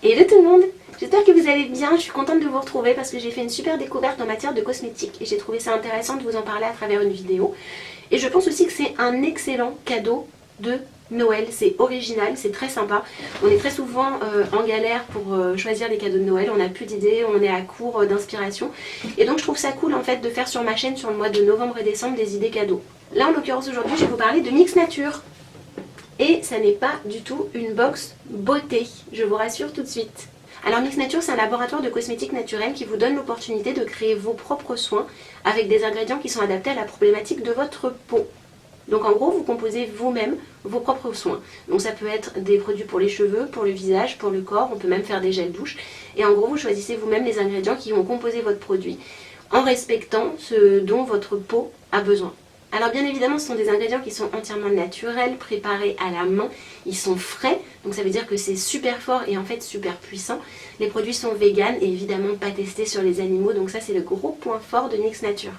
Hello tout le monde, j'espère que vous allez bien, je suis contente de vous retrouver parce que j'ai fait une super découverte en matière de cosmétiques et j'ai trouvé ça intéressant de vous en parler à travers une vidéo. Et je pense aussi que c'est un excellent cadeau de Noël, c'est original, c'est très sympa. On est très souvent en galère pour choisir les cadeaux de Noël, on n'a plus d'idées, on est à court d'inspiration. Et donc je trouve ça cool en fait de faire sur ma chaîne sur le mois de novembre et décembre des idées cadeaux. Là en l'occurrence aujourd'hui je vais vous parler de Mix Nature. Et ça n'est pas du tout une box beauté, je vous rassure tout de suite. Alors Mix Nature, c'est un laboratoire de cosmétiques naturels qui vous donne l'opportunité de créer vos propres soins avec des ingrédients qui sont adaptés à la problématique de votre peau. Donc en gros, vous composez vous-même vos propres soins. Donc ça peut être des produits pour les cheveux, pour le visage, pour le corps, on peut même faire des gels douche. Et en gros, vous choisissez vous-même les ingrédients qui vont composer votre produit en respectant ce dont votre peau a besoin. Alors bien évidemment ce sont des ingrédients qui sont entièrement naturels, préparés à la main, ils sont frais, donc ça veut dire que c'est super fort et en fait super puissant. Les produits sont véganes et évidemment pas testés sur les animaux, donc ça c'est le gros point fort de Mix Nature.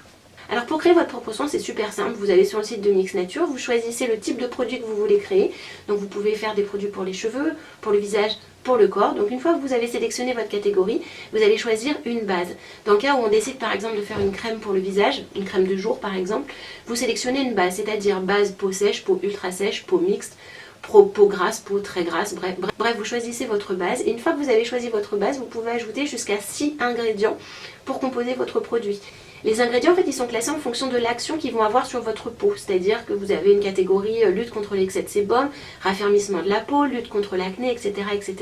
Alors pour créer votre propre soin c'est super simple, vous allez sur le site de Mix Nature, vous choisissez le type de produit que vous voulez créer. Donc vous pouvez faire des produits pour les cheveux, pour le visage, pour le corps. Donc une fois que vous avez sélectionné votre catégorie, vous allez choisir une base. Dans le cas où on décide par exemple de faire une crème pour le visage, une crème de jour par exemple, vous sélectionnez une base, c'est-à-dire base peau sèche, peau ultra sèche, peau mixte, peau grasse, peau très grasse, bref, vous choisissez votre base. Et une fois que vous avez choisi votre base, vous pouvez ajouter jusqu'à 6 ingrédients pour composer votre produit. Les ingrédients en fait ils sont classés en fonction de l'action qu'ils vont avoir sur votre peau, c'est-à-dire que vous avez une catégorie lutte contre l'excès de sébum, raffermissement de la peau, lutte contre l'acné, etc., etc.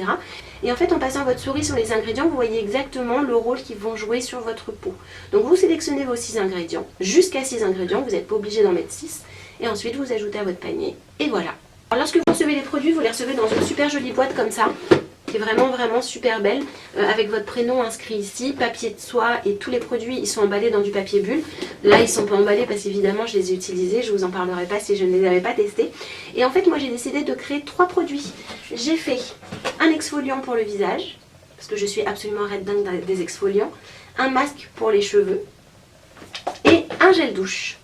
Et en fait en passant votre souris sur les ingrédients, vous voyez exactement le rôle qu'ils vont jouer sur votre peau. Donc vous sélectionnez vos 6 ingrédients, jusqu'à 6 ingrédients, vous n'êtes pas obligé d'en mettre 6, et ensuite vous ajoutez à votre panier, et voilà. Alors lorsque vous recevez les produits, vous les recevez dans une super jolie boîte comme ça, qui est vraiment super belle, avec votre prénom inscrit ici, papier de soie et tous les produits ils sont emballés dans du papier bulle. Là ils sont pas emballés parce qu'évidemment je les ai utilisés, je vous en parlerai pas si je ne les avais pas testés. Et en fait moi j'ai décidé de créer 3 produits. J'ai fait un exfoliant pour le visage, parce que je suis absolument red dingue des exfoliants, un masque pour les cheveux et un gel douche.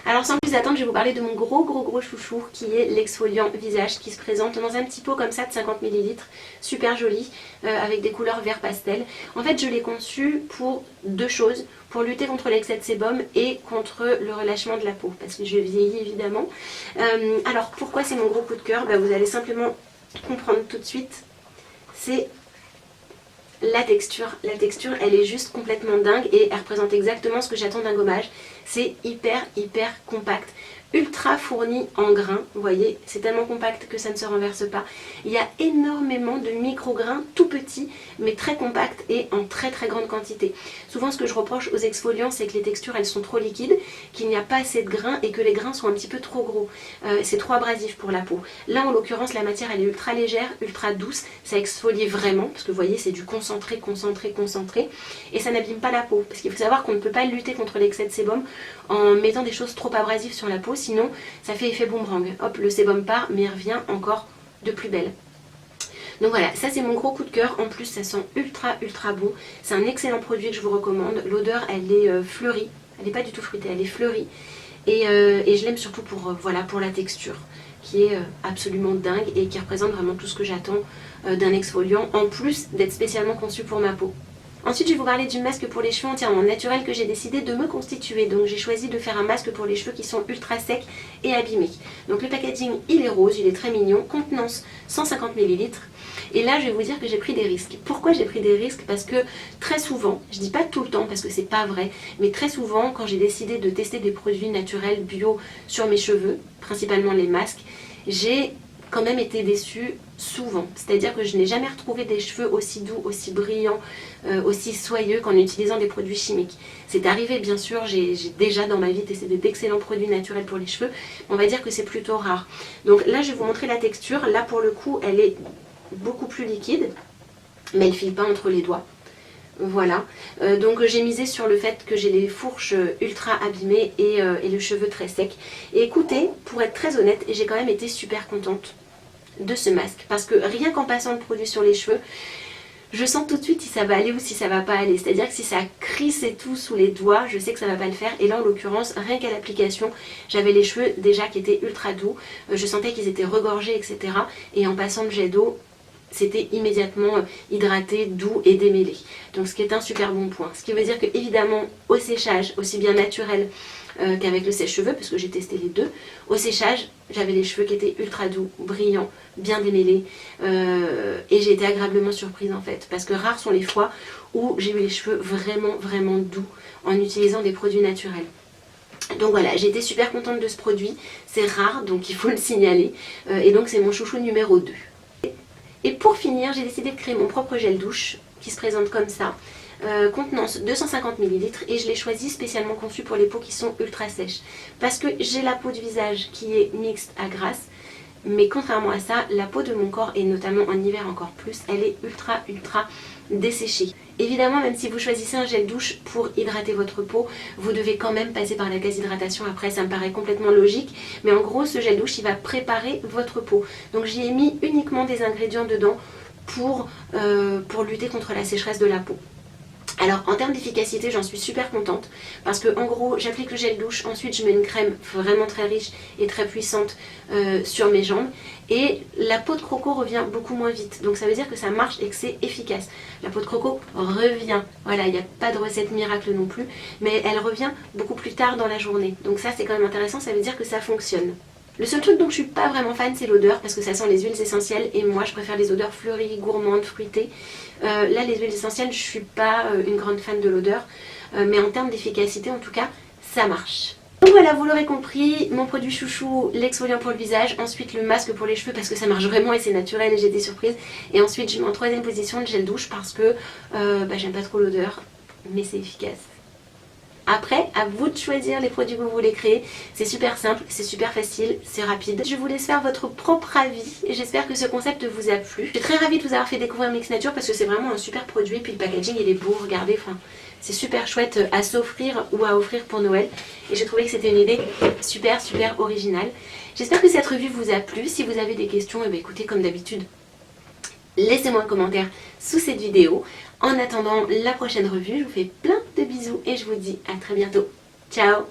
Alors sans plus attendre, je vais vous parler de mon gros chouchou qui est l'exfoliant visage qui se présente dans un petit pot comme ça de 50 ml, super joli, avec des couleurs vert pastel. En fait je l'ai conçu pour 2 choses, pour lutter contre l'excès de sébum et contre le relâchement de la peau, parce que je vieillis évidemment. Alors pourquoi c'est mon gros coup de cœur? Vous allez simplement comprendre tout de suite, c'est la texture. La texture elle est juste complètement dingue et elle représente exactement ce que j'attends d'un gommage. C'est hyper compact, ultra fourni en grains, vous voyez, c'est tellement compact que ça ne se renverse pas. Il y a énormément de micro-grains tout petits mais très compacts et en très grande quantité. Souvent ce que je reproche aux exfoliants c'est que les textures elles sont trop liquides, qu'il n'y a pas assez de grains et que les grains sont un petit peu trop gros. C'est trop abrasif pour la peau. Là en l'occurrence la matière elle est ultra légère, ultra douce, ça exfolie vraiment parce que vous voyez c'est du concentré et ça n'abîme pas la peau. Parce qu'il faut savoir qu'on ne peut pas lutter contre l'excès de sébum en mettant des choses trop abrasives sur la peau, sinon ça fait effet boomerang. Hop, le sébum part mais il revient encore de plus belle. Donc voilà, ça c'est mon gros coup de cœur. En plus ça sent ultra bon. C'est un excellent produit que je vous recommande. L'odeur elle est fleurie, elle n'est pas du tout fruitée, elle est fleurie. Et je l'aime surtout pour, voilà, pour la texture qui est absolument dingue et qui représente vraiment tout ce que j'attends d'un exfoliant, en plus d'être spécialement conçu pour ma peau. Ensuite je vais vous parler du masque pour les cheveux entièrement naturel que j'ai décidé de me constituer. Donc j'ai choisi de faire un masque pour les cheveux qui sont ultra secs et abîmés. Donc le packaging il est rose, il est très mignon, contenance 150 ml. Et là je vais vous dire que j'ai pris des risques. Pourquoi j'ai pris des risques? Parce que très souvent, je dis pas tout le temps parce que c'est pas vrai, mais très souvent quand j'ai décidé de tester des produits naturels bio sur mes cheveux, principalement les masques, j'ai quand même été déçue souvent. C'est-à-dire que je n'ai jamais retrouvé des cheveux aussi doux, aussi brillants, aussi soyeux qu'en utilisant des produits chimiques. C'est arrivé bien sûr, j'ai déjà dans ma vie testé d'excellents produits naturels pour les cheveux, on va dire que c'est plutôt rare. Donc là je vais vous montrer la texture, là pour le coup elle est beaucoup plus liquide, mais elle ne file pas entre les doigts. Voilà, donc j'ai misé sur le fait que j'ai les fourches ultra abîmées et le cheveu très sec. Et écoutez, pour être très honnête, j'ai quand même été super contente de ce masque. Parce que rien qu'en passant le produit sur les cheveux, je sens tout de suite si ça va aller ou si ça va pas aller. C'est-à-dire que si ça crisse et tout sous les doigts, je sais que ça va pas le faire. Et là en l'occurrence, rien qu'à l'application, j'avais les cheveux déjà qui étaient ultra doux. Je sentais qu'ils étaient regorgés, etc. Et en passant le jet d'eau, c'était immédiatement hydraté, doux et démêlé. Donc ce qui est un super bon point. Ce qui veut dire que évidemment au séchage, aussi bien naturel qu'avec le sèche-cheveux, parce que j'ai testé les deux, au séchage j'avais les cheveux qui étaient ultra doux, brillants, bien démêlés, et j'ai été agréablement surprise en fait, parce que rares sont les fois où j'ai eu les cheveux vraiment doux en utilisant des produits naturels. Donc voilà, j'ai été super contente de ce produit, c'est rare donc il faut le signaler, et donc c'est mon chouchou numéro 2. Et pour finir, j'ai décidé de créer mon propre gel douche qui se présente comme ça, contenant 250 ml, et je l'ai choisi spécialement conçu pour les peaux qui sont ultra sèches. Parce que j'ai la peau du visage qui est mixte à grasse, mais contrairement à ça, la peau de mon corps, et notamment en hiver encore plus, elle est ultra desséchée. Évidemment, même si vous choisissez un gel douche pour hydrater votre peau, vous devez quand même passer par la gaz-hydratation après, ça me paraît complètement logique. Mais en gros, ce gel douche, il va préparer votre peau. Donc j'y ai mis uniquement des ingrédients dedans pour lutter contre la sécheresse de la peau. Alors en termes d'efficacité, j'en suis super contente parce que en gros j'applique le gel douche, ensuite je mets une crème vraiment très riche et très puissante sur mes jambes, et la peau de croco revient beaucoup moins vite, donc ça veut dire que ça marche et que c'est efficace. La peau de croco revient, voilà, il n'y a pas de recette miracle non plus, mais elle revient beaucoup plus tard dans la journée, donc ça c'est quand même intéressant, ça veut dire que ça fonctionne. Le seul truc dont je suis pas vraiment fan, c'est l'odeur, parce que ça sent les huiles essentielles et moi je préfère les odeurs fleuries, gourmandes, fruitées. Là les huiles essentielles, je suis pas une grande fan de l'odeur, mais en termes d'efficacité en tout cas, ça marche. Donc voilà, vous l'aurez compris, mon produit chouchou, l'exfoliant pour le visage, ensuite le masque pour les cheveux parce que ça marche vraiment et c'est naturel et j'ai des surprises. Et ensuite je mets en troisième position le gel douche parce que j'aime pas trop l'odeur, mais c'est efficace. Après, à vous de choisir les produits que vous voulez créer. C'est super simple, c'est super facile, c'est rapide. Je vous laisse faire votre propre avis et j'espère que ce concept vous a plu. Je suis très ravie de vous avoir fait découvrir Mix Nature parce que c'est vraiment un super produit. Puis le packaging il est beau, regardez, enfin, c'est super chouette à s'offrir ou à offrir pour Noël. Et j'ai trouvé que c'était une idée super originale. J'espère que cette revue vous a plu. Si vous avez des questions, eh bien, écoutez, comme d'habitude, laissez-moi un commentaire sous cette vidéo. En attendant la prochaine revue, je vous fais plein de bisous et je vous dis à très bientôt. Ciao!